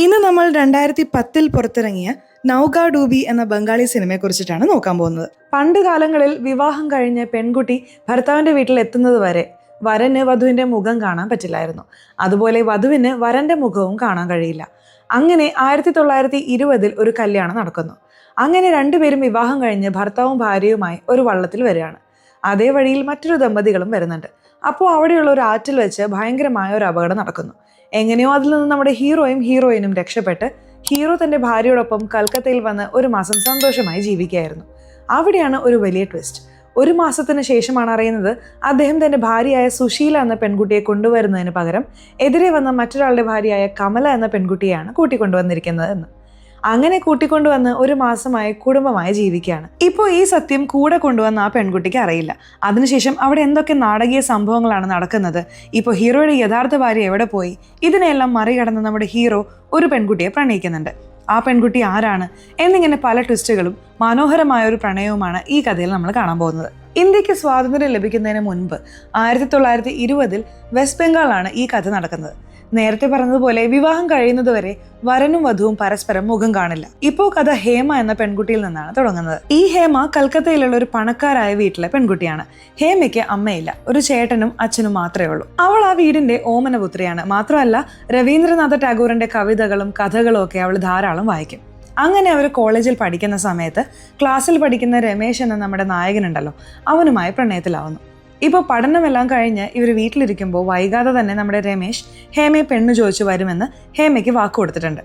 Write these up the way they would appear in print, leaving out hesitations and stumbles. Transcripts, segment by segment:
ഇന്ന് നമ്മൾ 2010 പുറത്തിറങ്ങിയ നൗക ഡൂബി എന്ന ബംഗാളി സിനിമയെക്കുറിച്ചിട്ടാണ് നോക്കാൻ പോകുന്നത്. പണ്ട് കാലങ്ങളിൽ വിവാഹം കഴിഞ്ഞ് പെൺകുട്ടി ഭർത്താവിന്റെ വീട്ടിൽ എത്തുന്നത് വരെ വരന് വധുവിന്റെ മുഖം കാണാൻ പറ്റില്ലായിരുന്നു. അതുപോലെ വധുവിന് വരന്റെ മുഖവും കാണാൻ കഴിയില്ല. അങ്ങനെ 1920 ഒരു കല്യാണം നടക്കുന്നു. അങ്ങനെ രണ്ടുപേരും വിവാഹം കഴിഞ്ഞ് ഭർത്താവും ഭാര്യയുമായി ഒരു വള്ളത്തിൽ വരികയാണ്. അതേ വഴിയിൽ മറ്റൊരു ദമ്പതികളും വരുന്നുണ്ട്. അപ്പോൾ അവിടെയുള്ള ഒരു ആറ്റിൽ വെച്ച് ഭയങ്കരമായ ഒരു അപകടം നടക്കുന്നു. എങ്ങനെയോ അതിൽ നിന്ന് നമ്മുടെ ഹീറോയും ഹീറോയിനും രക്ഷപ്പെട്ട് ഹീറോ തന്റെ ഭാര്യയോടൊപ്പം കൽക്കത്തയിൽ വന്ന് ഒരു മാസം സന്തോഷമായി ജീവിക്കുകയായിരുന്നു. അവിടെയാണ് ഒരു വലിയ ട്വിസ്റ്റ്. ഒരു മാസത്തിന് ശേഷമാണ് അറിയുന്നത് അദ്ദേഹം തന്റെ ഭാര്യയായ സുശീല എന്ന പെൺകുട്ടിയെ കൊണ്ടുവരുന്നതിന് പകരം എതിരെ വന്ന മറ്റൊരാളുടെ ഭാര്യയായ കമല എന്ന പെൺകുട്ടിയെയാണ് കൂട്ടിക്കൊണ്ടുവന്നിരിക്കുന്നത് എന്ന്. അങ്ങനെ കൂട്ടിക്കൊണ്ടുവന്ന് ഒരു മാസമായി കുടുംബമായി ജീവിക്കുകയാണ്. ഇപ്പോൾ ഈ സത്യം കൂടെ കൊണ്ടുവന്ന ആ പെൺകുട്ടിക്ക് അറിയില്ല. അതിനുശേഷം അവിടെ എന്തൊക്കെ നാടകീയ സംഭവങ്ങളാണ് നടക്കുന്നത്, ഇപ്പോൾ ഹീറോയുടെ യഥാർത്ഥ ഭാര്യ എവിടെ പോയി, ഇതിനെല്ലാം മറികടന്ന് നമ്മുടെ ഹീറോ ഒരു പെൺകുട്ടിയെ പ്രണയിക്കുന്നുണ്ട്. ആ പെൺകുട്ടി ആരാണ് എന്നിങ്ങനെ പല ട്വിസ്റ്റുകളും മനോഹരമായ ഒരു പ്രണയവുമാണ് ഈ കഥയിൽ നമ്മൾ കാണാൻ പോകുന്നത്. ഇന്ത്യക്ക് സ്വാതന്ത്ര്യം ലഭിക്കുന്നതിന് മുൻപ് 1920 വെസ്റ്റ് ബംഗാളാണ് ഈ കഥ നടക്കുന്നത്. നേരത്തെ പറഞ്ഞതുപോലെ വിവാഹം കഴിയുന്നതുവരെ വരനും വധുവും പരസ്പരം മുഖം കാണില്ല. ഇപ്പോൾ കഥ ഹേമ എന്ന പെൺകുട്ടിയിൽ നിന്നാണ് തുടങ്ങുന്നത്. ഈ ഹേമ കൽക്കത്തയിലുള്ള ഒരു പണക്കാരായ വീട്ടിലെ പെൺകുട്ടിയാണ്. ഹേമയ്ക്ക് അമ്മയില്ല, ഒരു ചേട്ടനും അച്ഛനും മാത്രമേ ഉള്ളൂ. അവൾ ആ വീടിന്റെ ഓമനപുത്രിയാണ്. മാത്രമല്ല രവീന്ദ്രനാഥ ടാഗോറിന്റെ കവിതകളും കഥകളും ഒക്കെ അവൾ ധാരാളം വായിക്കും. അങ്ങനെ അവർ കോളേജിൽ പഠിക്കുന്ന സമയത്ത് ക്ലാസ്സിൽ പഠിക്കുന്ന രമേശ് എന്ന നമ്മുടെ നായകനുണ്ടല്ലോ, അവനുമായി പ്രണയത്തിലാവുന്നു. ഇപ്പോൾ പഠനമെല്ലാം കഴിഞ്ഞ് ഇവർ വീട്ടിലിരിക്കുമ്പോൾ വൈകാതെ തന്നെ നമ്മുടെ രമേശ് ഹേമയെ പെണ്ണ് ചോദിച്ചു വരുമെന്ന് ഹേമയ്ക്ക് വാക്ക് കൊടുത്തിട്ടുണ്ട്.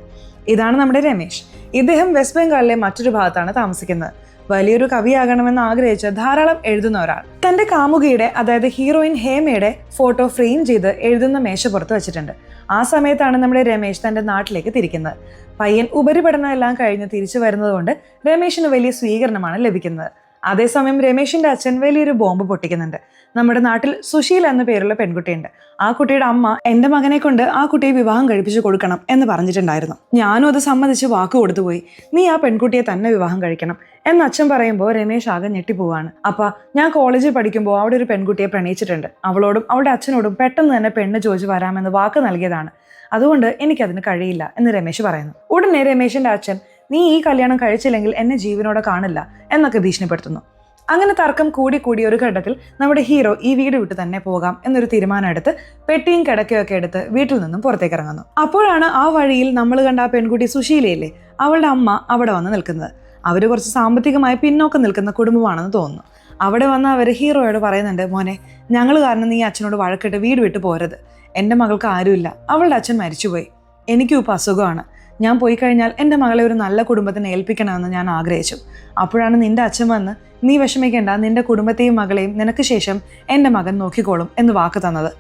ഇതാണ് നമ്മുടെ രമേശ്. ഇദ്ദേഹം വെസ്റ്റ് ബംഗാളിലെ മറ്റൊരു ഭാഗത്താണ് താമസിക്കുന്നത്. വലിയൊരു കവിയാകണമെന്ന് ആഗ്രഹിച്ച് ധാരാളം എഴുതുന്ന ഒരാൾ. തന്റെ കാമുകിയുടെ, അതായത് ഹീറോയിൻ ഹേമയുടെ ഫോട്ടോ ഫ്രെയിം ചെയ്ത് എഴുതുന്ന മേശപ്പുറത്ത് വെച്ചിട്ടുണ്ട്. ആ സമയത്താണ് നമ്മുടെ രമേശ് തന്റെ നാട്ടിലേക്ക് തിരിക്കുന്നത്. പയ്യൻ ഉപരിപഠനം എല്ലാം കഴിഞ്ഞ് തിരിച്ചു വരുന്നത് കൊണ്ട് രമേശിന് വലിയ സ്വീകരണമാണ് ലഭിക്കുന്നത്. അതേസമയം രമേശിന്റെ അച്ഛൻ വലിയൊരു ബോംബ് പൊട്ടിക്കുന്നുണ്ട്. നമ്മുടെ നാട്ടിൽ സുശീല എന്ന പേരുള്ള പെൺകുട്ടിയുണ്ട്. ആ കുട്ടിയുടെ അമ്മ എന്റെ മകനെ കൊണ്ട് ആ കുട്ടിയെ വിവാഹം കഴിപ്പിച്ചു കൊടുക്കണം എന്ന് പറഞ്ഞിട്ടുണ്ടായിരുന്നു. ഞാനും അത് സമ്മതിച്ച് വാക്ക് കൊടുത്തുപോയി. നീ ആ പെൺകുട്ടിയെ തന്നെ വിവാഹം കഴിക്കണം എന്ന് അച്ഛൻ പറയുമ്പോൾ രമേശ് ആകെ ഞെട്ടിപ്പോവാണ്. അപ്പ ഞാൻ കോളേജിൽ പഠിക്കുമ്പോൾ അവിടെ ഒരു പെൺകുട്ടിയെ പ്രണയിച്ചിട്ടുണ്ട്. അവളോടും അവളുടെ അച്ഛനോടും പെട്ടെന്ന് തന്നെ പെണ്ണ് ചോദിച്ചു വരാമെന്ന് വാക്ക് നൽകിയതാണ്. അതുകൊണ്ട് എനിക്കതിന് കഴിയില്ല എന്ന് രമേശ് പറയുന്നു. ഉടനെ രമേശിന്റെ അച്ഛൻ, നീ ഈ കല്യാണം കഴിച്ചില്ലെങ്കിൽ എന്നെ ജീവനോടെ കാണില്ല എന്നൊക്കെ ഭീഷണിപ്പെടുത്തുന്നു. അങ്ങനെ തർക്കം കൂടി ഒരു ഘട്ടത്തിൽ നമ്മുടെ ഹീറോ ഈ വീട് വിട്ട് തന്നെ പോകാം എന്നൊരു തീരുമാനം എടുത്ത് പെട്ടിയും കിടക്കയൊക്കെ എടുത്ത് വീട്ടിൽ നിന്നും പുറത്തേക്ക് ഇറങ്ങുന്നു. അപ്പോഴാണ് ആ വഴിയിൽ നമ്മൾ കണ്ട ആ പെൺകുട്ടി സുശീലയില്ലേ, അവളുടെ അമ്മ അവിടെ വന്ന് നിൽക്കുന്നത്. അവര് കുറച്ച് സാമ്പത്തികമായി പിന്നോക്കം നിൽക്കുന്ന കുടുംബമാണെന്ന് തോന്നുന്നു. അവിടെ വന്ന് അവർ ഹീറോയോട് പറയുന്നുണ്ട്, മോനെ, ഞങ്ങൾ കാരണം നീ അച്ഛനോട് വഴക്കിട്ട് വീട് വിട്ട് പോരുത്. എൻ്റെ മകൾക്ക് ആരുമില്ല, അവളുടെ അച്ഛൻ മരിച്ചുപോയി. എനിക്കും ഇപ്പോൾ അസുഖമാണ്. ഞാൻ പോയി കഴിഞ്ഞാൽ എൻ്റെ മകളെ ഒരു നല്ല കുടുംബത്തിന് ഏൽപ്പിക്കണമെന്ന് ഞാൻ ആഗ്രഹിച്ചു. അപ്പോഴാണ് നിന്റെ അച്ഛൻ വന്ന്, നീ വിഷമിക്കേണ്ട, നിന്റെ കുടുംബത്തെയും മകളെയും നിനക്ക് ശേഷം എൻ്റെ മകൻ നോക്കിക്കോളും എന്ന് വാക്ക് തന്നത്.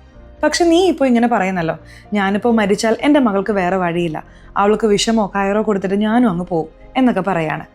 പക്ഷെ നീ ഇപ്പോൾ ഇങ്ങനെ പറയുന്നല്ലോ, ഞാനിപ്പോൾ മരിച്ചാൽ എൻ്റെ മകൾക്ക് വേറെ വഴിയില്ല, അവൾക്ക് വിഷമോ കയറോ കൊടുത്തിട്ട് ഞാനും അങ്ങ് പോവും എന്നൊക്കെ പറയാണ്.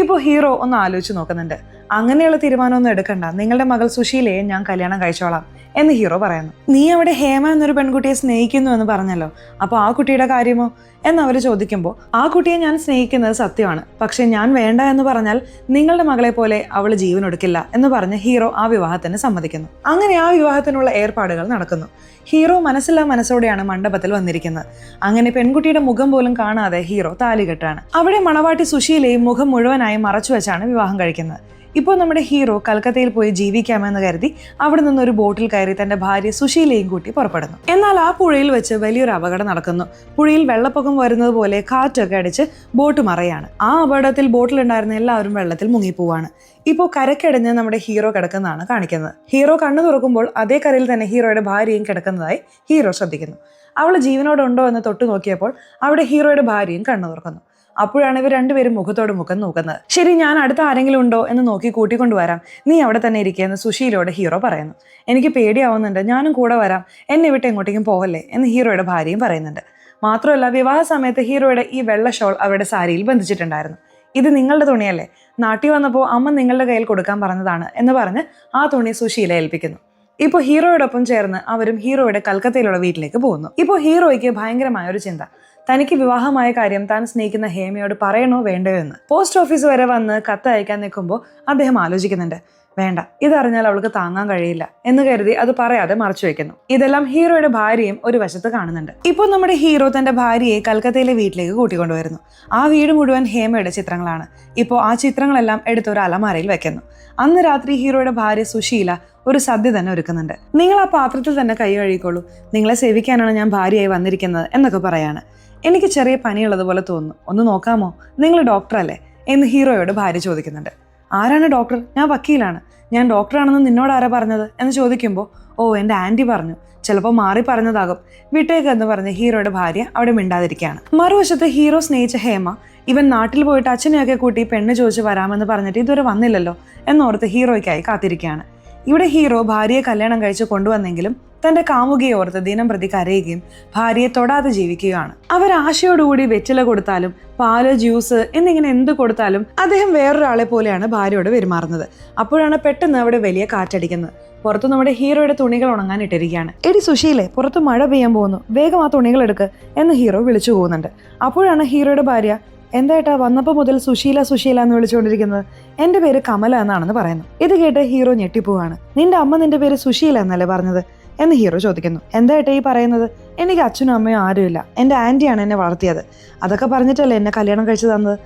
ഇപ്പോൾ ഹീറോ ഒന്ന് ആലോചിച്ച് നോക്കുന്നുണ്ട്. അങ്ങനെയുള്ള തീരുമാനമൊന്നും എടുക്കണ്ട, നിങ്ങളുടെ മകൾ സുശീലയെ ഞാൻ കല്യാണം കഴിച്ചോളാം എന്ന് ഹീറോ പറയുന്നു. നീ അവിടെ ഹേമ എന്നൊരു പെൺകുട്ടിയെ സ്നേഹിക്കുന്നു എന്ന് പറഞ്ഞല്ലോ, അപ്പോൾ ആ കുട്ടിയുടെ കാര്യമോ എന്നവർ ചോദിക്കുമ്പോൾ, ആ കുട്ടിയെ ഞാൻ സ്നേഹിക്കുന്നത് സത്യമാണ്, പക്ഷെ ഞാൻ വേണ്ട എന്ന് പറഞ്ഞാൽ നിങ്ങളുടെ മകളെ പോലെ അവൾ ജീവനൊടുക്കില്ല എന്ന് പറഞ്ഞ് ഹീറോ ആ വിവാഹത്തിന് സമ്മതിക്കുന്നു. അങ്ങനെ ആ വിവാഹത്തിനുള്ള ഏർപ്പാടുകൾ നടക്കുന്നു. ഹീറോ മനസ്സില്ലാ മനസ്സോടെയാണ് മണ്ഡപത്തിൽ വന്നിരിക്കുന്നത്. അങ്ങനെ പെൺകുട്ടിയുടെ മുഖം പോലും കാണാതെ ഹീറോ താലി കെട്ടാണ്. അവിടെ മണവാട്ടി സുശീലയും മുഖം മുഴുവനായി മറച്ചു വെച്ചാണ് വിവാഹം കഴിക്കുന്നത്. ഇപ്പോൾ നമ്മുടെ ഹീറോ കൽക്കത്തയിൽ പോയി ജീവിക്കാമെന്ന് കരുതി അവിടെ നിന്നൊരു ബോട്ടിൽ കയറി തന്റെ ഭാര്യ സുശീലയും കൂട്ടി പുറപ്പെടുന്നു. എന്നാൽ ആ പുഴയിൽ വെച്ച് വലിയൊരു അപകടം നടക്കുന്നു. പുഴയിൽ വെള്ളപ്പൊക്കം വരുന്നത് പോലെ കാറ്റൊക്കെ അടിച്ച് ബോട്ട് മറയാണ്. ആ അപകടത്തിൽ ബോട്ടിലുണ്ടായിരുന്ന എല്ലാവരും വെള്ളത്തിൽ മുങ്ങിപ്പോവാണ്. ഇപ്പോൾ കരക്കടഞ്ഞ് നമ്മുടെ ഹീറോ കിടക്കുന്നതാണ് കാണിക്കുന്നത്. ഹീറോ കണ്ണു തുറക്കുമ്പോൾ അതേ കരയിൽ തന്നെ ഹീറോയുടെ ഭാര്യയും കിടക്കുന്നതായി ഹീറോ ശ്രദ്ധിക്കുന്നു. അവൾ ജീവനോടുണ്ടോ എന്ന് തൊട്ടു നോക്കിയപ്പോൾ അവിടെ ഹീറോയുടെ ഭാര്യയും കണ്ണു തുറക്കുന്നു. അപ്പോഴാണ് ഇവർ രണ്ടുപേരും മുഖത്തോട് മുഖം നോക്കുന്നത്. ശരി, ഞാൻ അടുത്ത ആരെങ്കിലും ഉണ്ടോ എന്ന് നോക്കി കൂട്ടിക്കൊണ്ടുവരാം, നീ അവിടെ തന്നെ ഇരിക്കുകയെന്ന് സുശീലയോട് ഹീറോ പറയുന്നു. എനിക്ക് പേടിയാവുന്നുണ്ട്, ഞാനും കൂടെ വരാം, എന്നെ വിട്ട് എങ്ങോട്ടേക്കും പോകല്ലേ എന്ന് ഹീറോയുടെ ഭാര്യയും പറയുന്നുണ്ട്. മാത്രമല്ല വിവാഹ സമയത്ത് ഹീറോയുടെ ഈ വെള്ള ഷോൾ അവരുടെ സാരിയിൽ ബന്ധിച്ചിട്ടുണ്ടായിരുന്നു. ഇത് നിങ്ങളുടെ തുണിയല്ലേ, നാട്ടിൽ വന്നപ്പോൾ അമ്മ നിങ്ങളുടെ കയ്യിൽ കൊടുക്കാൻ പറഞ്ഞതാണ് എന്ന് പറഞ്ഞ് ആ തുണി സുശീല ഏൽപ്പിക്കുന്നു. ഇപ്പോൾ ഹീറോയോടൊപ്പം ചേർന്ന് അവരും ഹീറോയുടെ കൽക്കത്തയിലുള്ള വീട്ടിലേക്ക് പോകുന്നു. ഇപ്പോൾ ഹീറോയ്ക്ക് ഭയങ്കരമായ ഒരു ചിന്ത, തനിക്ക് വിവാഹമായ കാര്യം താൻ സ്നേഹിക്കുന്ന ഹേമയോട് പറയണോ വേണ്ടയോ എന്ന്. പോസ്റ്റ് ഓഫീസ് വരെ വന്ന് കത്ത് അയക്കാൻ നിൽക്കുമ്പോൾ അദ്ദേഹം ആലോചിക്കുന്നുണ്ട്. വേണ്ട, ഇതറിഞ്ഞാൽ അവൾക്ക് താങ്ങാൻ കഴിയില്ല എന്ന് കരുതി അത് പറയാതെ മറച്ചു വെക്കുന്നു. ഇതെല്ലാം ഹീറോയുടെ ഭാര്യയും ഒരു വശത്ത് കാണുന്നുണ്ട്. ഇപ്പോൾ നമ്മുടെ ഹീറോ തന്റെ ഭാര്യയെ കൽക്കത്തയിലെ വീട്ടിലേക്ക് കൂട്ടിക്കൊണ്ടുവരുന്നു. ആ വീട് മുഴുവൻ ഹേമയുടെ ചിത്രങ്ങളാണ്. ഇപ്പോൾ ആ ചിത്രങ്ങളെല്ലാം എടുത്ത് ഒരു അലമാരയിൽ വെക്കുന്നു. അന്ന് രാത്രി ഹീറോയുടെ ഭാര്യ സുശീല ഒരു സദ്യ തന്നെ ഒരുക്കുന്നുണ്ട്. നിങ്ങൾ ആ പാത്രത്തിൽ തന്നെ കൈ കഴുകിക്കോളൂ, നിങ്ങളെ സേവിക്കാനാണ് ഞാൻ ഭാര്യയായി വന്നിരിക്കുന്നത് എന്നൊക്കെ പറയാണ്. എനിക്ക് ചെറിയ പനിയുള്ളതുപോലെ തോന്നുന്നു, ഒന്ന് നോക്കാമോ, നിങ്ങൾ ഡോക്ടറല്ലേ എന്ന് ഹീറോയോട് ഭാര്യ ചോദിക്കുന്നുണ്ട്. ആരാണ് ഡോക്ടർ? ഞാൻ വക്കീലാണ്. ഞാൻ ഡോക്ടറാണെന്ന് നിന്നോട് ആരാ പറഞ്ഞത് എന്ന് ചോദിക്കുമ്പോൾ, ഓ എൻ്റെ ആൻറ്റി പറഞ്ഞു, ചിലപ്പോൾ മാറി പറഞ്ഞതാകും, വിട്ടേക്ക് എന്ന് പറഞ്ഞ് ഹീറോയുടെ ഭാര്യ അവിടെ മിണ്ടാതിരിക്കുകയാണ്. മറുവശത്ത് ഹീറോ സ്നേഹിച്ച ഹേമ ഇവൻ നാട്ടിൽ പോയിട്ട് അച്ഛനെയൊക്കെ കൂട്ടി പെണ്ണ് ചോദിച്ച് വരാമെന്ന് പറഞ്ഞിട്ട് ഇതുവരെ വന്നില്ലല്ലോ എന്നോർത്ത് ഹീറോയ്ക്കായി കാത്തിരിക്കുകയാണ്. ഇവിടെ ഹീറോ ഭാര്യയെ കല്യാണം കഴിച്ച് കൊണ്ടുവന്നെങ്കിലും തന്റെ കാമുകിയെ ഓർത്ത് ദിനം പ്രതി കരയുകയും ഭാര്യയെ തൊടാതെ ജീവിക്കുകയാണ്. അവർ ആശയോടുകൂടി വെറ്റില കൊടുത്താലും പാല്, ജ്യൂസ് എന്നിങ്ങനെ എന്ത് കൊടുത്താലും അദ്ദേഹം വേറൊരാളെ പോലെയാണ് ഭാര്യയോട് പെരുമാറുന്നത്. അപ്പോഴാണ് പെട്ടെന്ന് അവിടെ വലിയ കാറ്റടിക്കുന്നത്. പുറത്ത് നമ്മുടെ ഹീറോയുടെ തുണികൾ ഉണങ്ങാൻ ഇട്ടിരിക്കുകയാണ്. എടി സുശീലേ, പുറത്ത് മഴ പെയ്യാൻ പോകുന്നു, വേഗം ആ തുണികൾ എടുക്ക് എന്ന് ഹീറോ വിളിച്ചു പോകുന്നുണ്ട്. അപ്പോഴാണ് ഹീറോയുടെ ഭാര്യ, എന്തായിട്ടാ വന്നപ്പോൾ മുതൽ സുശീല സുശീല എന്ന് വിളിച്ചുകൊണ്ടിരിക്കുന്നത്? എൻ്റെ പേര് കമല എന്നാണെന്ന് പറയുന്നു. ഇത് കേട്ട് ഹീറോ ഞെട്ടിപ്പോവാണ്. നിന്റെ അമ്മ നിന്റെ പേര് സുശീല എന്നല്ലേ പറഞ്ഞത് എന്ന് ഹീറോ ചോദിക്കുന്നു. എന്തായിട്ടാ ഈ പറയുന്നത്? എനിക്ക് അച്ഛനും അമ്മയും ആരുമില്ല, എൻ്റെ ആൻറ്റിയാണ് എന്നെ വളർത്തിയത്. അതൊക്കെ പറഞ്ഞിട്ടല്ലേ എന്നെ കല്യാണം കഴിച്ചു തന്നത്.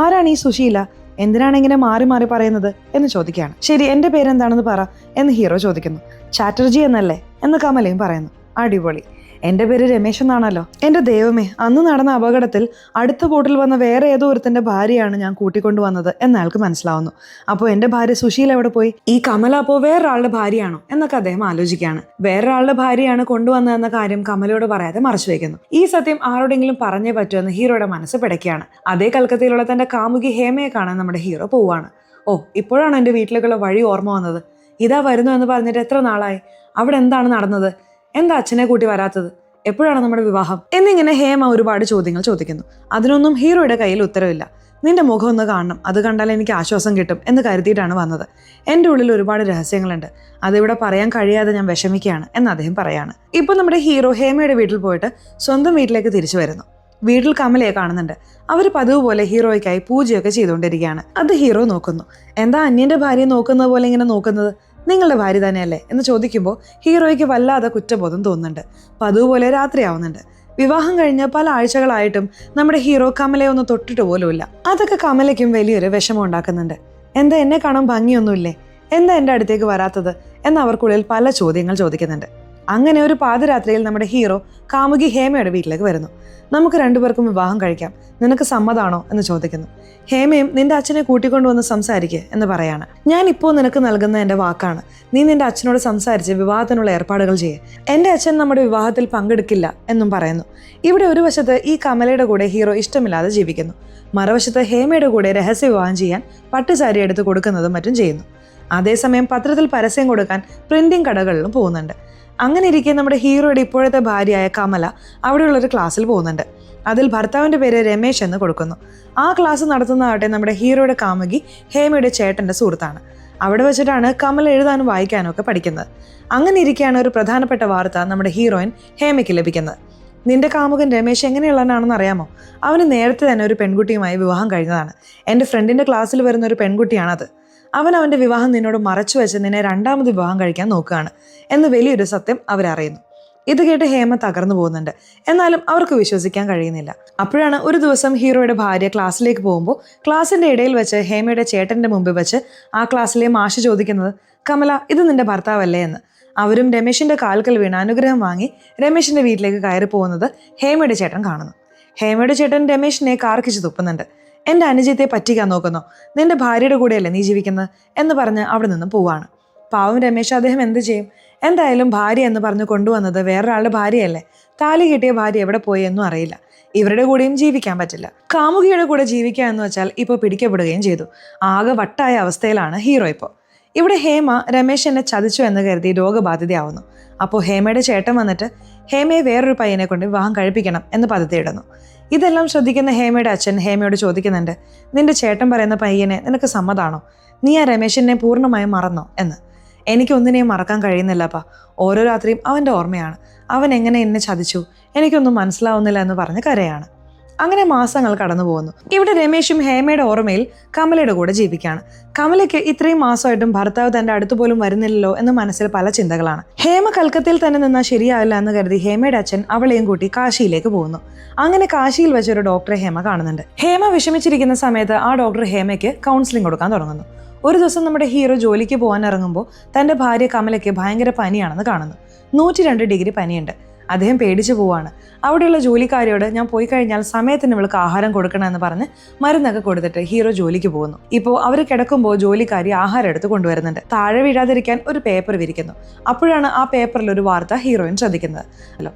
ആരാണ് ഈ സുശീല? എന്തിനാണ് ഇങ്ങനെ മാറി മാറി പറയുന്നത് എന്ന് ചോദിക്കുകയാണ്. ശരി, എൻ്റെ പേരെന്താണെന്ന് പറ എന്ന് ഹീറോ ചോദിക്കുന്നു. ചാറ്റർജി എന്നല്ലേ എന്ന് കമലയും പറയുന്നു. അടിപൊളി, എൻ്റെ പേര് രമേശ് എന്നാണല്ലോ. എൻ്റെ ദൈവമേ, അന്ന് നടന്ന അപകടത്തിൽ അടുത്ത ബോട്ടിൽ വന്ന വേറെ ഏതോ ഒരുത്തൻ്റെ ഭാര്യയാണ് ഞാൻ കൂട്ടിക്കൊണ്ടുവന്നത് എന്നയാൾക്ക് മനസ്സിലാവുന്നു. അപ്പോൾ എൻ്റെ ഭാര്യ സുശീല എവിടെ പോയി? ഈ കമല അപ്പോൾ വേറൊരാളുടെ ഭാര്യയാണോ എന്നൊക്കെ അദ്ദേഹം ആലോചിക്കുകയാണ്. വേറൊരാളുടെ ഭാര്യയാണ് കൊണ്ടുവന്നതെന്ന കാര്യം കമലയോട് പറയാതെ മറച്ചു വയ്ക്കുന്നു. ഈ സത്യം ആരോടെങ്കിലും പറഞ്ഞേ പറ്റുമെന്ന് ഹീറോയുടെ മനസ്സ് പിടയ്ക്കുകയാണ്. അതേ കൽക്കത്തയിലുള്ള തൻ്റെ കാമുകി ഹേമയെ കാണാൻ നമ്മുടെ ഹീറോ പോവുകയാണ്. ഓ, ഇപ്പോഴാണ് എൻ്റെ വീട്ടിലേക്കുള്ള വഴി ഓർമ്മ വന്നത്. ഇതാ വരുന്നു എന്ന് പറഞ്ഞിട്ട് എത്ര നാളായി? അവിടെ എന്താണ് നടന്നത്? എന്താ അച്ഛനെ കൂട്ടി വരാത്തത്? എപ്പോഴാണ് നമ്മുടെ വിവാഹം? എന്നിങ്ങനെ ഹേമ ഒരുപാട് ചോദ്യങ്ങൾ ചോദിക്കുന്നു. അതിനൊന്നും ഹീറോയുടെ കയ്യിൽ ഉത്തരവില്ല. നിന്റെ മുഖം ഒന്ന് കാണണം, അത് കണ്ടാൽ എനിക്ക് ആശ്വാസം കിട്ടും എന്ന് കരുതിയിട്ടാണ് വന്നത്. എൻ്റെ ഉള്ളിൽ ഒരുപാട് രഹസ്യങ്ങളുണ്ട്, അതിവിടെ പറയാൻ കഴിയാതെ ഞാൻ വിഷമിക്കുകയാണ് എന്ന് അദ്ദേഹം പറയാണ്. ഇപ്പൊ നമ്മുടെ ഹീറോ ഹേമയുടെ വീട്ടിൽ പോയിട്ട് സ്വന്തം വീട്ടിലേക്ക് തിരിച്ചു വരുന്നു. വീട്ടിൽ കമലയെ കാണുന്നുണ്ട്. അവർ പതിവ് പോലെ ഹീറോയ്ക്കായി പൂജയൊക്കെ ചെയ്തുകൊണ്ടിരിക്കുകയാണ്. അത് ഹീറോ നോക്കുന്നു. എന്താ അന്യന്റെ ഭാര്യയെ നോക്കുന്ന പോലെ ഇങ്ങനെ നോക്കുന്നത്? നിങ്ങളുടെ ഭാര്യ തന്നെയല്ലേ എന്ന് ചോദിക്കുമ്പോൾ ഹീറോയ്ക്ക് വല്ലാതെ കുറ്റബോധം തോന്നുന്നുണ്ട്. പതിവ് പോലെ രാത്രിയാവുന്നുണ്ട്. വിവാഹം കഴിഞ്ഞ് പല ആഴ്ചകളായിട്ടും നമ്മുടെ ഹീറോ കമലയെ ഒന്ന് തൊട്ടിട്ട് പോലുമില്ല. അതൊക്കെ കമലയ്ക്കും വലിയൊരു വിഷമം ഉണ്ടാക്കുന്നുണ്ട്. എന്താ എന്നെ കാണാൻ ഭംഗിയൊന്നുമില്ലേ? എന്താ എൻ്റെ അടുത്തേക്ക് വരാത്തത് എന്ന് അവർക്കുള്ളിൽ പല ചോദ്യങ്ങൾ ചോദിക്കുന്നുണ്ട്. അങ്ങനെ ഒരു പാതിരാത്രിയിൽ നമ്മുടെ ഹീറോ കാമുകി ഹേമയുടെ വീട്ടിലേക്ക് വരുന്നു. നമുക്ക് രണ്ടുപേർക്കും വിവാഹം കഴിക്കാം, നിനക്ക് സമ്മതാണോ എന്ന് ചോദിക്കുന്നു. ഹേമയും നിന്റെ അച്ഛനെ കൂട്ടിക്കൊണ്ടുവന്ന് സംസാരിക്കുക എന്ന് പറയാണ്. ഞാൻ ഇപ്പോൾ നിനക്ക് നൽകുന്ന എൻ്റെ വാക്കാണ്. നീ നിന്റെ അച്ഛനോട് സംസാരിച്ച് വിവാഹത്തിനുള്ള ഏർപ്പാടുകൾ ചെയ്യുക. എൻ്റെ അച്ഛൻ നമ്മുടെ വിവാഹത്തിൽ പങ്കെടുക്കില്ല എന്നും പറയുന്നു. ഇവിടെ ഒരു വശത്ത് ഈ കമലയുടെ കൂടെ ഹീറോ ഇഷ്ടമില്ലാതെ ജീവിക്കുന്നു. മറുവശത്ത് ഹേമയുടെ കൂടെ രഹസ്യ വിവാഹം ചെയ്യാൻ പട്ടുസാരി എടുത്ത് കൊടുക്കുന്നതും മറ്റും ചെയ്യുന്നു. അതേസമയം പത്രത്തിൽ പരസ്യം കൊടുക്കാൻ പ്രിന്റിംഗ് കടകളിലും പോകുന്നുണ്ട്. അങ്ങനെ ഇരിക്കെ നമ്മുടെ ഹീറോയുടെ ഇപ്പോഴത്തെ ഭാര്യയായ കമല അവിടെയുള്ളൊരു ക്ലാസ്സിൽ പോകുന്നുണ്ട്. അതിൽ ഭർത്താവിൻ്റെ പേര് രമേശ് എന്ന് കൊടുക്കുന്നു. ആ ക്ലാസ് നടത്തുന്നതാകട്ടെ നമ്മുടെ ഹീറോയുടെ കാമുകി ഹേമയുടെ ചേട്ടൻ്റെ സുഹൃത്താണ്. അവിടെ വെച്ചിട്ടാണ് കമല എഴുതാനും വായിക്കാനും ഒക്കെ പഠിക്കുന്നത്. അങ്ങനെ ഇരിക്കെയാണ് ഒരു പ്രധാനപ്പെട്ട വാർത്ത നമ്മുടെ ഹീറോയിൻ ഹേമയ്ക്ക് ലഭിക്കുന്നത്. നിന്റെ കാമുകൻ രമേശ് എങ്ങനെയുള്ളവനാണെന്ന് അറിയാമോ? അവന് നേരത്തെ തന്നെ ഒരു പെൺകുട്ടിയുമായി വിവാഹം കഴിഞ്ഞതാണ്. എൻ്റെ ഫ്രണ്ടിൻ്റെ ക്ലാസ്സിൽ വരുന്ന ഒരു പെൺകുട്ടിയാണത്. അവൻ്റെ വിവാഹം നിന്നോട് മറച്ചു വെച്ച് നിന്നെ രണ്ടാമത് വിവാഹം കഴിക്കാൻ നോക്കുകയാണ് എന്ന് വലിയൊരു സത്യം അവരറിയുന്നു. ഇത് കേട്ട് ഹേമ തകർന്നു പോകുന്നുണ്ട്. എന്നാലും അവർക്ക് വിശ്വസിക്കാൻ കഴിയുന്നില്ല. അപ്പോഴാണ് ഒരു ദിവസം ഹീറോയുടെ ഭാര്യ ക്ലാസ്സിലേക്ക് പോകുമ്പോൾ ക്ലാസ്സിൻ്റെ ഇടയിൽ വെച്ച് ഹേമയുടെ ചേട്ടൻ്റെ മുമ്പിൽ വെച്ച് ആ ക്ലാസ്സിലെ മാഷ് ചോദിക്കുന്നത്, കമല, ഇത് നിന്റെ ഭർത്താവല്ലേ എന്ന്. അവരും രമേശിൻ്റെ കാൽക്കൽ വീണ് അനുഗ്രഹം വാങ്ങി രമേശിൻ്റെ വീട്ടിലേക്ക് കയറി പോകുന്നത് ഹേമയുടെ ചേട്ടൻ കാണുന്നു. ഹേമയുടെ ചേട്ടൻ രമേശിനെ കാർക്കിച്ച് തുപ്പുന്നുണ്ട്. എൻ്റെ അനുജത്തെ പറ്റിക്കാൻ നോക്കുന്നോ? നിന്റെ ഭാര്യയുടെ കൂടെയല്ലേ നീ ജീവിക്കുന്നത് എന്ന് പറഞ്ഞ് അവിടെ നിന്നും പോവാണ്. പാവം രമേശ്, അദ്ദേഹം എന്ത് ചെയ്യും? എന്തായാലും ഭാര്യ എന്ന് പറഞ്ഞ് കൊണ്ടുവന്നത് വേറൊരാളുടെ ഭാര്യയല്ലേ. താലി കിട്ടിയ ഭാര്യ എവിടെ പോയി എന്നും അറിയില്ല. ഇവരുടെ കൂടെയും ജീവിക്കാൻ പറ്റില്ല. കാമുകിയുടെ കൂടെ ജീവിക്കുക എന്ന് വെച്ചാൽ ഇപ്പോൾ പിടിക്കപ്പെടുകയും ചെയ്തു. ആകെ വട്ടായ അവസ്ഥയിലാണ് ഹീറോ ഇപ്പോൾ. ഇവിടെ ഹേമ രമേശ് എന്നെ ചതിച്ചു എന്ന് കരുതി രോഗബാധിതയാവുന്നു. അപ്പോൾ ഹേമയുടെ ചേട്ടൻ വന്നിട്ട് ഹേമയെ വേറൊരു പയ്യനെ കൊണ്ട് വിവാഹം കഴിപ്പിക്കണം എന്ന് പദ്ധതിയിടുന്നു. ഇതെല്ലാം ശ്രദ്ധിക്കുന്ന ഹേമയുടെ അച്ഛൻ ഹേമയോട് ചോദിക്കുന്നുണ്ട്, നിന്റെ ചേട്ടൻ പറയുന്ന പയ്യനെ നിനക്ക് സമ്മതാണോ? നീ ആ രമേശിനെ പൂർണ്ണമായും മറന്നോ എന്ന്. എനിക്കൊന്നിനെയും മറക്കാൻ കഴിയുന്നില്ലപ്പാ. ഓരോ രാത്രിയും അവൻ്റെ ഓർമ്മയാണ്. അവൻ എങ്ങനെ എന്നെ ചതിച്ചു, എനിക്കൊന്നും മനസ്സിലാവുന്നില്ല എന്ന് പറഞ്ഞ് കരയാണ്. അങ്ങനെ മാസങ്ങൾ കടന്നു പോകുന്നു. ഇവിടെ രമേശും ഹേമയുടെ ഓർമ്മയിൽ കമലയുടെ കൂടെ ജീവിക്കുകയാണ്. കമലയ്ക്ക് ഇത്രയും മാസമായിട്ടും ഭർത്താവ് തന്റെ അടുത്ത് പോലും വരുന്നില്ലല്ലോ എന്ന് മനസ്സിൽ പല ചിന്തകളാണ്. ഹേമ കൽക്കത്തയിൽ തന്നെ നിന്നാൽ ശരിയാവില്ല എന്ന് കരുതി ഹേമയുടെ അച്ഛൻ അവളെയും കൂട്ടി കാശിയിലേക്ക് പോകുന്നു. അങ്ങനെ കാശിയിൽ വെച്ചൊരു ഡോക്ടറെ ഹേമ കാണുന്നുണ്ട്. ഹേമ വിഷമിച്ചിരിക്കുന്ന സമയത്ത് ആ ഡോക്ടർ ഹേമയ്ക്ക് കൗൺസിലിംഗ് കൊടുക്കാൻ തുടങ്ങുന്നു. ഒരു ദിവസം നമ്മുടെ ഹീറോ ജോലിക്ക് പോകാൻ ഇറങ്ങുമ്പോൾ തന്റെ ഭാര്യ കമലയ്ക്ക് ഭയങ്കര പനിയാണെന്ന് കാണുന്നു. 102 ഡിഗ്രി പനിയുണ്ട്. അദ്ദേഹം പേടിച്ചു പോവാണ്. അവിടെയുള്ള ജോലിക്കാരിയോട് ഞാൻ പോയി കഴിഞ്ഞാൽ സമയത്തിന് ഇവൾക്ക് ആഹാരം കൊടുക്കണമെന്ന് പറഞ്ഞ് മരുന്നൊക്കെ കൊടുത്തിട്ട് ഹീറോ ജോലിക്ക് പോകുന്നു. ഇപ്പോൾ അവർ കിടക്കുമ്പോൾ ജോലിക്കാരി ആഹാരം എടുത്ത് കൊണ്ടുവരുന്നുണ്ട്. താഴെ വീഴാതിരിക്കാൻ ഒരു പേപ്പർ വിരിക്കുന്നു. അപ്പോഴാണ് ആ പേപ്പറിൽ ഒരു വാർത്ത ഹീറോയിൻ ശ്രദ്ധിക്കുന്നത്.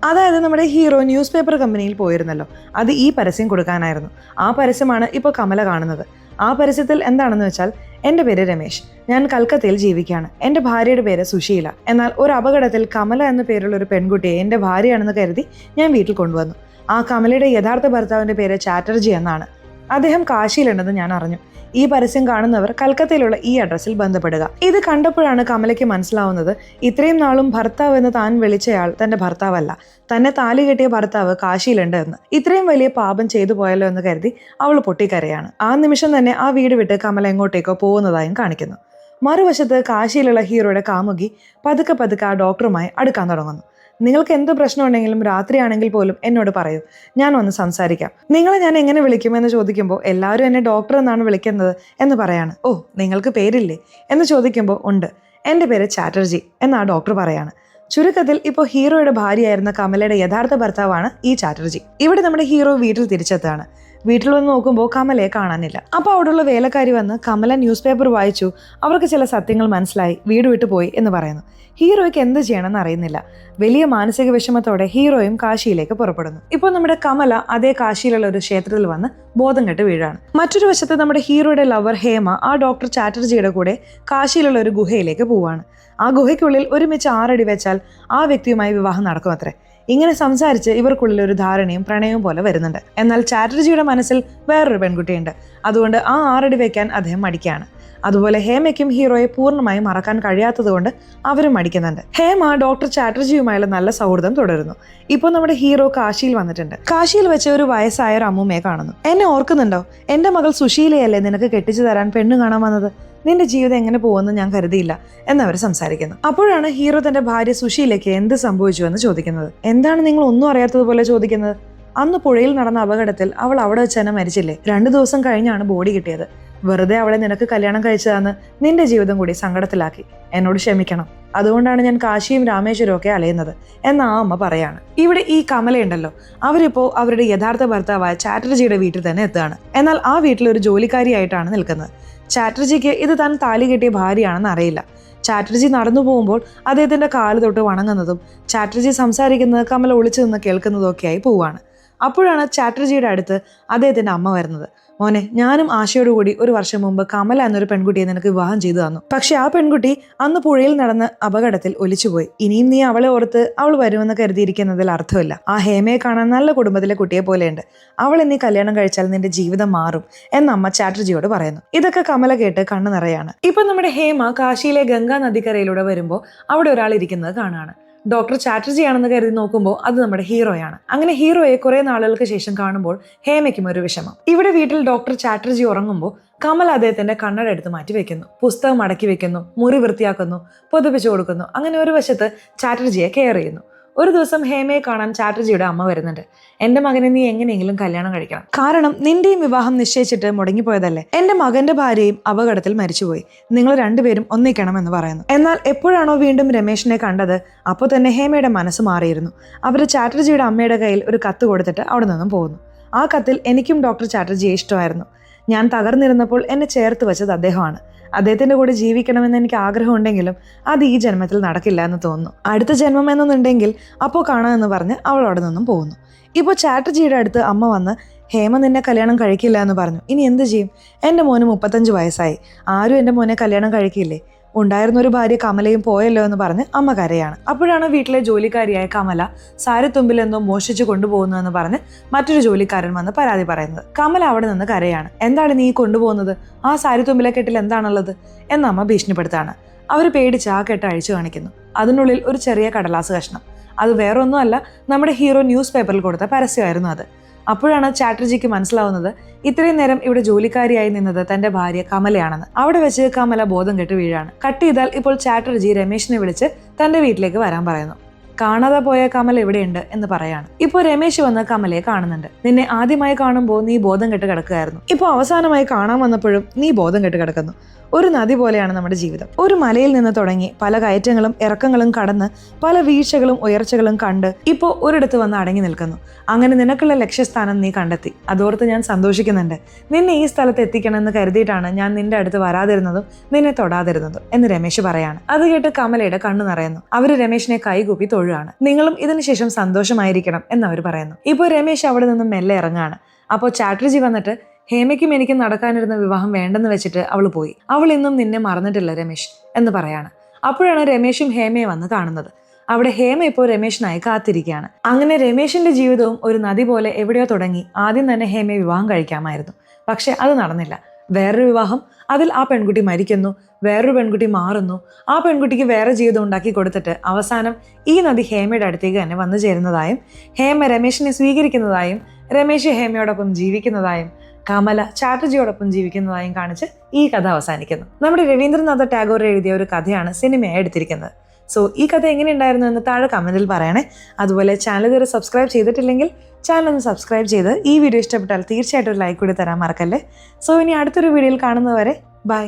അതായത് നമ്മുടെ ഹീറോ ന്യൂസ് പേപ്പർ കമ്പനിയിൽ പോയിരുന്നല്ലോ, അത് ഈ പരസ്യം കൊടുക്കാനായിരുന്നു. ആ പരസ്യമാണ് ഇപ്പോൾ കമല കാണുന്നത്. ആ പരസ്യത്തിൽ എന്താണെന്ന് വെച്ചാൽ, എൻ്റെ പേര് രമേശ്, ഞാൻ കൽക്കത്തയിൽ ജീവിക്കുകയാണ്. എൻ്റെ ഭാര്യയുടെ പേര് സുശീല. എന്നാൽ ഒരു അപകടത്തിൽ കമല എന്ന പേരുള്ള ഒരു പെൺകുട്ടിയെ എൻ്റെ ഭാര്യയാണെന്ന് കരുതി ഞാൻ വീട്ടിൽ കൊണ്ടുവന്നു. ആ കമലയുടെ യഥാർത്ഥ ഭർത്താവിൻ്റെ പേര് ചാറ്റർജി എന്നാണ്. അദ്ദേഹം കാശിയിലുണ്ടെന്ന് ഞാൻ അറിഞ്ഞു. ഈ പരസ്യം കാണുന്നവർ കൽക്കത്തയിലുള്ള ഈ അഡ്രസ്സിൽ ബന്ധപ്പെടുക. ഇത് കണ്ടപ്പോഴാണ് കമലയ്ക്ക് മനസ്സിലാവുന്നത്, ഇത്രയും നാളും ഭർത്താവ് എന്ന് താൻ വിളിച്ചയാൾ തന്റെ ഭർത്താവല്ല, തന്നെ താലി കെട്ടിയ ഭർത്താവ് കാശിയിലുണ്ട് എന്ന്. ഇത്രയും വലിയ പാപം ചെയ്തു പോയല്ലോ എന്ന് കരുതി അവൾ പൊട്ടിക്കരയാണ്. ആ നിമിഷം തന്നെ ആ വീട് വിട്ട് കമല എങ്ങോട്ടേക്കോ പോകുന്നതായും കാണിക്കുന്നു. മറുവശത്ത് കാശിയിലുള്ള ഹീറോയുടെ കാമുകി പതുക്കെ പതുക്കെ ആ ഡോക്ടറുമായി അടുക്കാൻ തുടങ്ങുന്നു. നിങ്ങൾക്ക് എന്ത് പ്രശ്നമുണ്ടെങ്കിലും രാത്രിയാണെങ്കിൽ പോലും എന്നോട് പറയൂ, ഞാൻ വന്ന് സംസാരിക്കാം. നിങ്ങളെ ഞാൻ എങ്ങനെ വിളിക്കുമെന്ന് ചോദിക്കുമ്പോൾ എല്ലാവരും എന്നെ ഡോക്ടർ എന്നാണ് വിളിക്കുന്നത് എന്ന് പറയാണ്. ഓ, നിങ്ങൾക്ക് പേരില്ലേ എന്ന് ചോദിക്കുമ്പോൾ ഉണ്ട്, എൻ്റെ പേര് ചാറ്റർജി എന്ന് ആ ഡോക്ടർ പറയാണ്. ചുരുക്കത്തിൽ ഇപ്പോൾ ഹീറോയുടെ ഭാര്യയായിരുന്ന കമലയുടെ യഥാർത്ഥ ഭർത്താവാണ് ഈ ചാറ്റർജി. ഇവിടെ നമ്മുടെ ഹീറോ വീട്ടിൽ തിരിച്ചെത്താണ്. വീട്ടിൽ വന്ന് നോക്കുമ്പോൾ കമലയെ കാണാനില്ല. അപ്പോൾ അവിടെയുള്ള വേലക്കാരി വന്ന് കമല ന്യൂസ് പേപ്പർ വായിച്ചു, അവർക്ക് ചില സത്യങ്ങൾ മനസ്സിലായി, വീട് വിട്ടു പോയി എന്ന് പറയുന്നു. ഹീറോയ്ക്ക് എന്ത് ചെയ്യണമെന്ന് അറിയുന്നില്ല. വലിയ മാനസിക വിഷമത്തോടെ ഹീറോയും കാശിയിലേക്ക് പുറപ്പെടുന്നു. ഇപ്പോൾ നമ്മുടെ കമല അതേ കാശിയിലുള്ള ഒരു ക്ഷേത്രത്തിൽ വന്ന് ബോധം കെട്ട് വീഴാണ്. മറ്റൊരു വശത്ത് നമ്മുടെ ഹീറോയുടെ ലവർ ഹേമ ആ ഡോക്ടർ ചാറ്റർജിയുടെ കൂടെ കാശിയിലുള്ള ഒരു ഗുഹയിലേക്ക് പോവാണ്. ആ ഗുഹയ്ക്കുള്ളിൽ ഒരുമിച്ച് 6 അടി വെച്ചാൽ ആ വ്യക്തിയുമായി വിവാഹം നടക്കുമത്രേ. ഇങ്ങനെ സംസാരിച്ച് ഇവർക്കുള്ളിൽ ഒരു ധാരണയും പ്രണയവും പോലെ വരുന്നുണ്ട്. എന്നാൽ ചാറ്റർജിയുടെ മനസ്സിൽ വേറൊരു പെൺകുട്ടിയുണ്ട്. അതുകൊണ്ട് ആ 6 അടി വെക്കാൻ അദ്ദേഹം മടിക്കുകയാണ്. അതുപോലെ ഹേമയ്ക്കും ഹീറോയെ പൂർണ്ണമായി മറക്കാൻ കഴിയാത്തതുകൊണ്ട് അവരും മടിക്കുന്നുണ്ട്. ഹേമ ഡോക്ടർ ചാറ്റർജിയുമായുള്ള നല്ല സൗഹൃദം തുടരുന്നു. ഇപ്പോൾ നമ്മുടെ ഹീറോ കാശിയിൽ വന്നിട്ടുണ്ട്. കാശിയിൽ വെച്ച് ഒരു വയസ്സായ ഒരു അമ്മൂമ്മയെ കാണുന്നു. എന്നെ ഓർക്കുന്നുണ്ടോ? എൻ്റെ മകൾ സുശീലയല്ലേ നിനക്ക് കെട്ടിച്ചു തരാൻ പെണ്ണ് കാണാൻ വന്നത്? നിന്റെ ജീവിതം എങ്ങനെ പോകുമെന്ന് ഞാൻ കരുതിയില്ല എന്നവർ സംസാരിക്കുന്നു. അപ്പോഴാണ് ഹീറോ തന്റെ ഭാര്യ സുശീലയ്ക്ക് എന്ത് സംഭവിച്ചു എന്ന് ചോദിക്കുന്നത്. എന്താണ് നിങ്ങൾ ഒന്നും അറിയാത്തതുപോലെ ചോദിക്കുന്നത്? അന്ന് പുഴയിൽ നടന്ന അപകടത്തിൽ അവൾ അവിടെ വെച്ച് തന്നെ മരിച്ചില്ലേ? 2 ദിവസം കഴിഞ്ഞാണ് ബോഡി കിട്ടിയത്. വെറുതെ അവളെ നിനക്ക് കല്യാണം കഴിച്ചതാന്ന് നിന്റെ ജീവിതം കൂടി സങ്കടത്തിലാക്കി. എന്നോട് ക്ഷമിക്കണം. അതുകൊണ്ടാണ് ഞാൻ കാശിയും രാമേശ്വരവും ഒക്കെ അലയുന്നത് എന്ന് ആ അമ്മ പറയാണ്. ഇവിടെ ഈ കമലയുണ്ടല്ലോ, അവരിപ്പോ അവരുടെ യഥാർത്ഥ ഭർത്താവായ ചാറ്റർജിയുടെ വീട്ടിൽ തന്നെ എത്തുകയാണ്. എന്നാൽ ആ വീട്ടിൽ ഒരു ജോലിക്കാരിയായിട്ടാണ് നിൽക്കുന്നത്. ചാറ്റർജിക്ക് ഇത് താൻ താലി കെട്ടിയ ഭാര്യയാണെന്ന് അറിയില്ല. ചാറ്റർജി നടന്നു പോകുമ്പോൾ അദ്ദേഹത്തിന്റെ കാല് തൊട്ട് വണങ്ങുന്നതും ചാറ്റർജി സംസാരിക്കുന്നത് കമല ഒളിച്ചു നിന്ന് കേൾക്കുന്നതും ഒക്കെയായി പോവാണ്. അപ്പോഴാണ് ചാറ്റർജിയുടെ അടുത്ത് അദ്ദേഹത്തിന്റെ അമ്മ വരുന്നത്. മോനെ, ഞാനും ആശയോടുകൂടി 1 വർഷം മുമ്പ് കമല എന്നൊരു പെൺകുട്ടിയെ നിനക്ക് വിവാഹം ചെയ്തു തന്നു. പക്ഷെ ആ പെൺകുട്ടി അന്ന് പുഴയിൽ നടന്ന അപകടത്തിൽ ഒലിച്ചുപോയി. ഇനിയും നീ അവളെ ഓർത്ത് അവൾ വരുമെന്ന് കരുതിയിരിക്കുന്നതിൽ അർത്ഥമില്ല. ആ ഹേമയെ കാണാൻ നല്ല കുടുംബത്തിലെ കുട്ടിയെ പോലെയുണ്ട്. അവളെ നീ കല്യാണം കഴിച്ചാൽ നിന്റെ ജീവിതം മാറും എന്ന് അമ്മ ചാറ്റർജിയോട് പറയുന്നു. ഇതൊക്കെ കമല കേട്ട് കണ്ണു നിറയാണ്. ഇപ്പൊ നമ്മുടെ ഹേമ കാശിയിലെ ഗംഗാ നദിക്കരയിലൂടെ വരുമ്പോൾ അവിടെ ഒരാൾ ഇരിക്കുന്നത് കാണാണ്. ഡോക്ടർ ചാറ്റർജി ആണെന്ന് കരുതി നോക്കുമ്പോൾ അത് നമ്മുടെ ഹീറോയാണ്. അങ്ങനെ ഹീറോയെ കുറെ നാളുകൾക്ക് ശേഷം കാണുമ്പോൾ ഹേമയ്ക്കും ഒരു വിഷമം. ഇവിടെ വീട്ടിൽ ഡോക്ടർ ചാറ്റർജി ഉറങ്ങുമ്പോൾ കമൽ അദ്ദേഹത്തിന്റെ കണ്ണട എടുത്ത് മാറ്റി വെക്കുന്നു. പുസ്തകം മടക്കി വെക്കുന്നു, മുറി വൃത്തിയാക്കുന്നു, പൊതുപ്പിച്ചു കൊടുക്കുന്നു. അങ്ങനെ ഒരു വശത്ത് ചാറ്റർജിയെ കെയർ ചെയ്യുന്നു. ഒരു ദിവസം ഹേമയെ കാണാൻ ചാറ്റർജിയുടെ അമ്മ വരുന്നുണ്ട്. എൻ്റെ മകനെ നീ എങ്ങനെയെങ്കിലും കല്യാണം കഴിക്കണം. കാരണം നിന്റെയും വിവാഹം നിശ്ചയിച്ചിട്ട് മുടങ്ങിപ്പോയതല്ലേ. എൻ്റെ മകന്റെ ഭാര്യയും അപകടത്തിൽ മരിച്ചുപോയി. നിങ്ങൾ 2 പേരും ഒന്നിക്കണം എന്ന് പറയുന്നു. എന്നാൽ എപ്പോഴാണോ വീണ്ടും രമേശിനെ കണ്ടത്, അപ്പോൾ തന്നെ ഹേമയുടെ മനസ്സ് മാറിയിരുന്നു. അവർ ചാറ്റർജിയുടെ അമ്മയുടെ കയ്യിൽ ഒരു കത്ത് കൊടുത്തിട്ട് അവിടെ നിന്നും പോകുന്നു. ആ കത്തിൽ എനിക്കും ഡോക്ടർ ചാറ്റർജിയെ ഇഷ്ടമായിരുന്നു. ഞാൻ തകർന്നിരുന്നപ്പോൾ എന്നെ ചേർത്ത് വെച്ചത് അദ്ദേഹമാണ്. അദ്ദേഹത്തിന്റെ കൂടെ ജീവിക്കണമെന്ന് എനിക്ക് ആഗ്രഹമുണ്ടെങ്കിലും അത് ഈ ജന്മത്തിൽ നടക്കില്ല എന്ന് തോന്നുന്നു. അടുത്ത ജന്മം എന്നുണ്ടെങ്കിൽ അപ്പോൾ കാണാമെന്ന് പറഞ്ഞ് അവൾ അവിടെ നിന്നും പോകുന്നു. ഇപ്പോൾ ചാറ്റർജിയുടെ അടുത്ത് അമ്മ വന്ന്, ഹേമ നിന്നെ കല്യാണം കഴിക്കില്ല എന്ന് പറഞ്ഞു. ഇനി എന്ത് ചെയ്യും? എൻ്റെ മോന് 35 വയസ്സായി. ആരും എൻ്റെ മോനെ കല്യാണം കഴിക്കില്ലേ? ഉണ്ടായിരുന്നൊരു ഭാര്യ കമലയും പോയല്ലോ എന്ന് പറഞ്ഞ് അമ്മ കരയാണ്. അപ്പോഴാണ് വീട്ടിലെ ജോലിക്കാരിയായ കമല സാരിത്തുമ്പിൽ എന്തോ മോഷിച്ചു കൊണ്ടുപോകുന്നു എന്ന് പറഞ്ഞ് മറ്റൊരു ജോലിക്കാരൻ വന്ന് പരാതി പറയുന്നത്. കമല അവിടെ നിന്ന് കരയാണ്. എന്താണ് നീ കൊണ്ടുപോകുന്നത്? ആ സാരിത്തുമ്പിലെ കെട്ടിൽ എന്താണുള്ളത് എന്ന് അമ്മ ഭീഷണിപ്പെടുത്താണ്. അവർ പേടിച്ച് ആ കെട്ട് അഴിച്ചു കാണിക്കുന്നു. അതിനുള്ളിൽ ഒരു ചെറിയ കടലാസ് കഷ്ണം. അത് വേറൊന്നുമല്ല, നമ്മുടെ ഹീറോ ന്യൂസ് പേപ്പറിൽ കൊടുത്ത പരസ്യമായിരുന്നു അത്. അപ്പോഴാണ് ചാറ്റർജിക്ക് മനസ്സിലാവുന്നത് ഇത്രയും നേരം ഇവിടെ ജോലിക്കാരിയായി നിന്നത് തന്റെ ഭാര്യ കമലയാണെന്ന്. അവിടെ വെച്ച് കമല ബോധം കെട്ട് വീഴാണ്. കട്ട് ചെയ്താൽ ഇപ്പോൾ ചാറ്റർജി രമേശിനെ വിളിച്ച് തന്റെ വീട്ടിലേക്ക് വരാൻ പറയുന്നു. കാണാതെ പോയ കമൽ എവിടെയുണ്ട് എന്ന് പറയാണ്. ഇപ്പോൾ രമേശ് വന്ന് കമലയെ കാണുന്നുണ്ട്. നിന്നെ ആദ്യമായി കാണുമ്പോൾ നീ ബോധം കെട്ട് കിടക്കുകയായിരുന്നു. ഇപ്പോൾ അവസാനമായി കാണാൻ വന്നപ്പോഴും നീ ബോധം കെട്ട് കിടക്കുന്നു. ഒരു നദി പോലെയാണ് നമ്മുടെ ജീവിതം. ഒരു മലയിൽ നിന്ന് തുടങ്ങി പല കയറ്റങ്ങളും ഇറക്കങ്ങളും കടന്ന് പല വീഴ്ചകളും ഉയർച്ചകളും കണ്ട് ഇപ്പോൾ ഒരിടത്ത് വന്ന് അടങ്ങി നിൽക്കുന്നു. അങ്ങനെ നിനക്കുള്ള ലക്ഷ്യസ്ഥാനം നീ കണ്ടെത്തി. അതോർത്ത് ഞാൻ സന്തോഷിക്കുന്നുണ്ട്. നിന്നെ ഈ സ്ഥലത്ത് എത്തിക്കണമെന്ന് കരുതിയിട്ടാണ് ഞാൻ നിന്റെ അടുത്ത് വരാതിരുന്നതും നിന്നെ തൊടാതിരുന്നതും എന്ന് രമേശ് പറയാണ്. അത് കേട്ട് കമലയുടെ കണ്ണു നിറയുന്നു. അവര് രമേശിനെ കൈകൂപ്പി തൊഴുകയാണ്. നിങ്ങളും ഇതിനുശേഷം സന്തോഷമായിരിക്കണം എന്നവർ പറയുന്നു. ഇപ്പോൾ രമേശ് അവിടെ നിന്നും മെല്ലെ ഇറങ്ങാണ്. അപ്പോൾ ചാറ്റർജി വന്നിട്ട് ഹേമയ്ക്കും എനിക്കും നടക്കാനിരുന്ന വിവാഹം വേണ്ടെന്ന് വെച്ചിട്ട് അവൾ പോയി. അവൾ ഇന്നും നിന്നെ മറന്നിട്ടില്ല രമേശ് എന്ന് പറയാണ്. അപ്പോഴാണ് രമേശും ഹേമയെ വന്ന് കാണുന്നത്. അവിടെ ഹേമ ഇപ്പോൾ രമേശിനായി കാത്തിരിക്കുകയാണ്. അങ്ങനെ രമേശിന്റെ ജീവിതവും ഒരു നദി പോലെ എവിടെയോ തുടങ്ങി. ആദ്യം തന്നെ ഹേമയെ വിവാഹം കഴിക്കാമായിരുന്നു. പക്ഷെ അത് നടന്നില്ല. വേറൊരു വിവാഹം, അതിൽ ആ പെൺകുട്ടി മരിക്കുന്നു, വേറൊരു പെൺകുട്ടി മാറുന്നു, ആ പെൺകുട്ടിക്ക് വേറെ ജീവിതം ഉണ്ടാക്കി കൊടുത്തിട്ട് അവസാനം ഈ നദി ഹേമയുടെ അടുത്തേക്ക് തന്നെ വന്നു ചേരുന്നതായും ഹേമ രമേശിനെ സ്വീകരിക്കുന്നതായും രമേശ് ഹേമയോടൊപ്പം ജീവിക്കുന്നതായും കമല ചാറ്റർജിയോടൊപ്പം ജീവിക്കുന്നതായും കാണിച്ച് ഈ കഥ അവസാനിക്കുന്നു. നമ്മുടെ രവീന്ദ്രനാഥ ടാഗോർ എഴുതിയ ഒരു കഥയാണ് സിനിമയായി എടുത്തിരിക്കുന്നത്. സോ ഈ കഥ എങ്ങനെയുണ്ടായിരുന്നു എന്ന് താഴെ കമന്റിൽ പറയണേ. അതുപോലെ ചാനൽ ഇതുവരെ സബ്സ്ക്രൈബ് ചെയ്തിട്ടില്ലെങ്കിൽ ചാനൽ ഒന്ന് സബ്സ്ക്രൈബ് ചെയ്ത് ഈ വീഡിയോ ഇഷ്ടപ്പെട്ടാൽ തീർച്ചയായിട്ടും ഒരു ലൈക്ക് കൂടി തരാൻ മറക്കല്ലേ. സോ ഇനി അടുത്തൊരു വീഡിയോയിൽ കാണുന്നവരെ ബൈ.